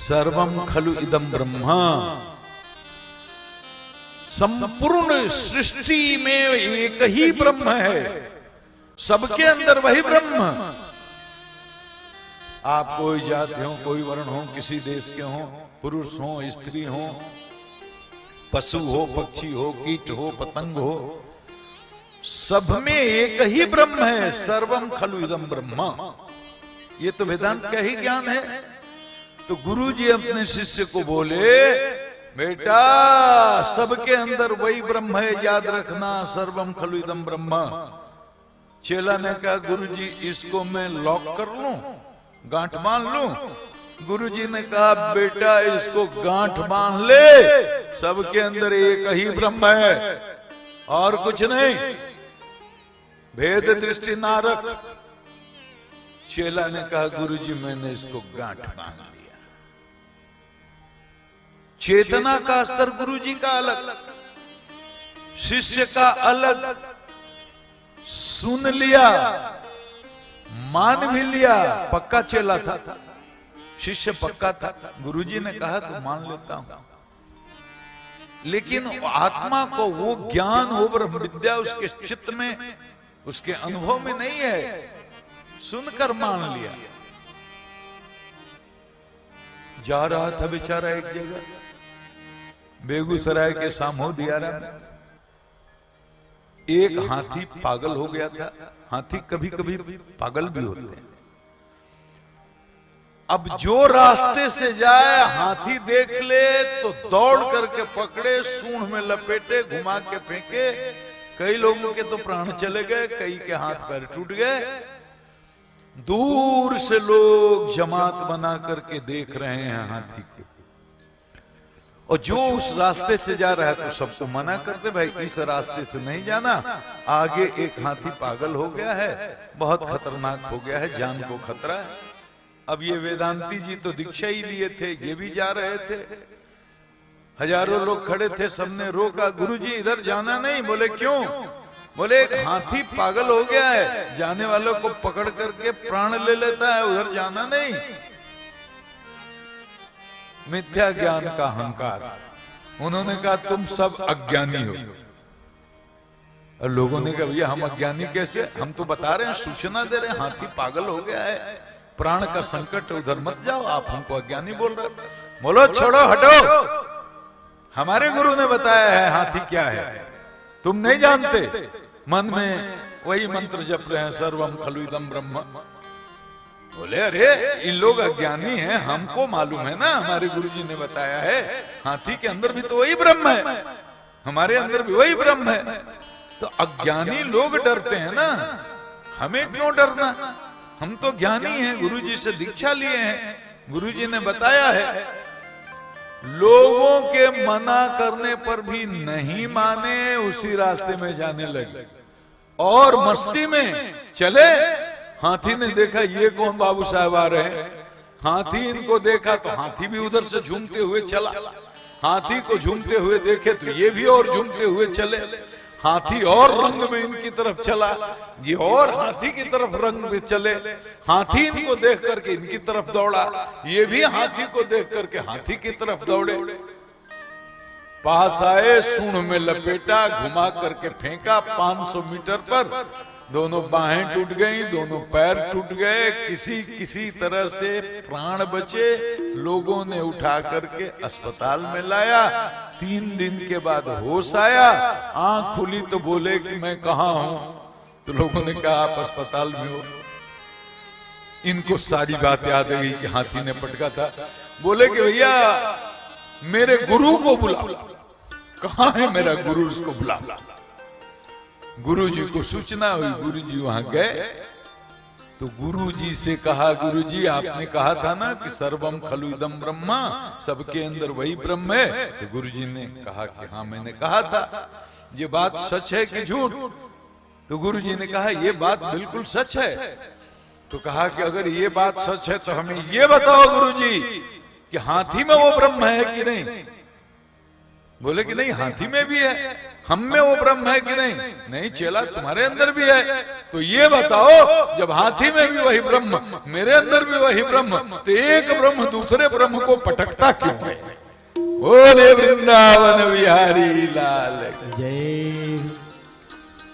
सर्वम खलु इदम ब्रह्मा, संपूर्ण सृष्टि में एक ही ब्रह्म है, सबके अंदर वही ब्रह्म। आप कोई जाति हो, कोई वर्ण हो, किसी देश के हो, पुरुष हो, स्त्री हो, पशु हो, पक्षी हो, कीट हो, पतंग हो, सब में एक ही ब्रह्म है। सर्वम खलु इदम ब्रह्मा, ये तो वेदांत का ही ज्ञान है। तो गुरु जी अपने शिष्य को बोले, बेटा सबके अंदर वही ब्रह्म है, याद रखना, सर्वम खलु इदम ब्रह्मा। चेला ने कहा, गुरु जी इसको मैं लॉक कर लूं, गांठ बांध लूं? गुरु जी ने कहा, बेटा इसको गांठ बांध ले, सबके अंदर एक ही ब्रह्म है और कुछ नहीं, भेद दृष्टि ना रख। चेला ने कहा, गुरु जी मैंने इसको गांठ बांध लिया। चेतना का स्तर गुरु जी का अलग, शिष्य का अलग। सुन लिया, मान भी लिया, पक्का चेला था, शिष्य पक्का था। गुरुजी ने कहा तो मान लेता हूं, लेकिन आत्मा को वो ज्ञान, वो ब्रह्म विद्या उसके चित्त में, उसके अनुभव में नहीं है। सुनकर मान लिया। जा रहा था बेचारा एक जगह, बेगूसराय के सामोदियारा में एक हाथी पागल हो गया था। हाथी कभी कभी पागल भी होते हैं। अब जो रास्ते से जाए हाथी देख ले तो दौड़ करके पकड़े, सूंड में लपेटे, घुमा के फेंके। कई लोगों के तो प्राण चले गए, कई के हाथ पैर टूट गए। दूर से लोग जमात बना करके देख रहे हैं हाथी को, और जो उस रास्ते से जा रहा है तो सबको मना करते, भाई इस रास्ते से नहीं जाना, आगे एक हाथी पागल हो गया है, बहुत खतरनाक हो गया है, जान को खतरा है। अब ये वेदांती जी तो दीक्षा ही लिए थे, ये भी जा रहे थे, हजारों लोग खड़े थे, सबने रोका, गुरुजी इधर जाना नहीं। बोले क्यों? बोले एक हाथी पागल हो गया है, जाने वालों को पकड़ करके प्राण ले लेता है, उधर जाना नहीं। मिथ्या ज्ञान का अहंकार। उन्होंने कहा तुम सब अज्ञानी हो, और लोगों ने कहा भैया हम अज्ञानी कैसे, हम तो बता रहे हैं, सूचना दे रहे हैं, हाथी पागल हो गया है, प्राण का संकट, उधर मत जाओ, आप हमको अज्ञानी बोल रहे हो। बोलो छोड़ो, हटो, हमारे गुरु ने बताया है हाथी क्या है, तुम नहीं जानते। मन में वही मंत्र जप रहे हैं, सर्वम खलु इदम ब्रह्म। बोले अरे इन लोग अज्ञानी हैं, हमको मालूम है ना, हमारे गुरुजी ने बताया है, हाथी के अंदर भी तो वही ब्रह्म है, हमारे अंदर भी वही ब्रह्म है। तो अज्ञानी लोग डरते हैं ना, हमें क्यों डरना, हम तो ज्ञानी हैं, गुरुजी से दीक्षा लिए हैं, गुरुजी ने बताया है। लोगों के मना करने पर भी नहीं माने, उसी रास्ते में जाने लगे और मस्ती में चले। हाथी ने देखा ये कौन बाबू साहब आ रहे हैं, हाथी इनको देखा तो हाथी भी उधर से झूमते हुए चला। हाथी को झूमते हुए देखे तो ये भी और झूमते हुए चले। हाथी और रंग में इनकी तरफ चला, ये और हाथी की तरफ रंग में चले। हाथी इनको देख करके इनकी तरफ दौड़ा, ये भी हाथी को देख करके हाथी की तरफ दौड़े। पास आए, सूंड में लपेटा, घुमा करके फेंका 500 मीटर पर। दोनों बाहें टूट गई, दोनों पैर टूट गए, किसी तरह से प्राण बचे। लोगों ने उठा करके अस्पताल में लाया। 3 दिन के बाद होश आया, आंख खुली तो बोले कि मैं कहाँ हूं। तो लोगों ने कहा आप अस्पताल में हो। इनको सारी बात याद आ गई कि हाथी ने पटका था। बोले कि भैया मेरे गुरु को बुला। कहाँ है मेरा गुरु, उसको बुला। गुरुजी को सूचना हुई, गुरुजी वहां गए तो गुरुजी से कहा, गुरुजी आपने कहा था ना कि सर्वम खलु इदम ब्रह्मा, सबके अंदर वही ब्रह्म है। तो गुरुजी ने कहा कि हाँ मैंने कहा था, ये बात सच है कि झूठ? तो गुरुजी ने कहा ये बात बिल्कुल सच है। तो कहा कि अगर ये बात सच है तो हमें ये बताओ गुरुजी कि हाथी में वो ब्रह्म है कि नहीं। बोले कि नहीं, हाथी में भी है, हम में वो ब्रह्म है कि नहीं? नहीं चेला, तुम्हारे अंदर भी है। तो ये बताओ, जब हाथी में भी वही ब्रह्म, मेरे अंदर भी वही ब्रह्म, तो एक ब्रह्म दूसरे ब्रह्म को पटकता क्यों है? बोले वृंदावन बिहारी लाल जय।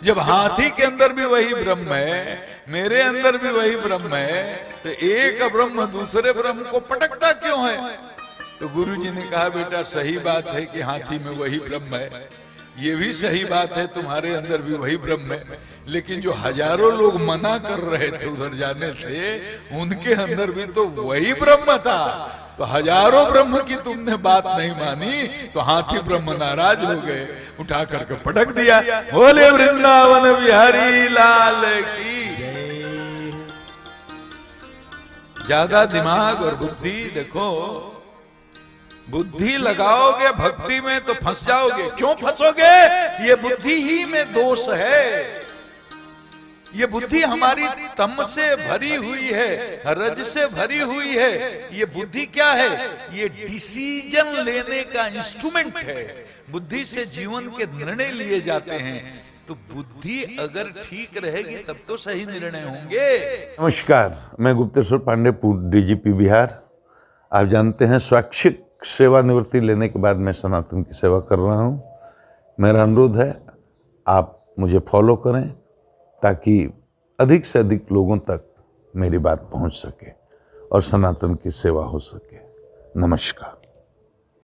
जब हाथी के अंदर भी वही ब्रह्म है, मेरे अंदर भी वही ब्रह्म है, तो एक ब्रह्म दूसरे ब्रह्म को पटकता क्यों है? तो गुरु जी ने कहा, बेटा सही बात है कि हाथी में वही ब्रह्म है, ये भी सही बात है तुम्हारे अंदर भी वही ब्रह्म है, लेकिन जो हजारों लोग मना कर रहे थे उधर जाने से, उनके अंदर भी तो वही ब्रह्म था। तो हजारों ब्रह्म की तुमने बात नहीं मानी, तो हाथी ब्रह्म नाराज हो गए, उठा करके पटक दिया। बोले वृंदावन बिहारी लाल की। ज्यादा दिमाग और बुद्धि, देखो बुद्धि लगाओगे भक्ति में तो फंस जाओगे। क्यों फंसोगे? ये बुद्धि ही में दोष है। ये बुद्धि हमारी तम से भरी हुई है, रज से भरी हुई है। ये बुद्धि क्या है? ये डिसीजन लेने का इंस्ट्रूमेंट है। बुद्धि से जीवन के निर्णय लिए जाते हैं। तो बुद्धि अगर ठीक रहेगी तब तो सही निर्णय होंगे। नमस्कार, मैं गुप्तेश्वर पांडे, डीजीपी बिहार। आप जानते हैं स्वैच्छिक सेवानिवृत्ति लेने के बाद मैं सनातन की सेवा कर रहा हूँ। मेरा अनुरोध है आप मुझे फॉलो करें ताकि अधिक से अधिक लोगों तक मेरी बात पहुंच सके और सनातन की सेवा हो सके। नमस्कार।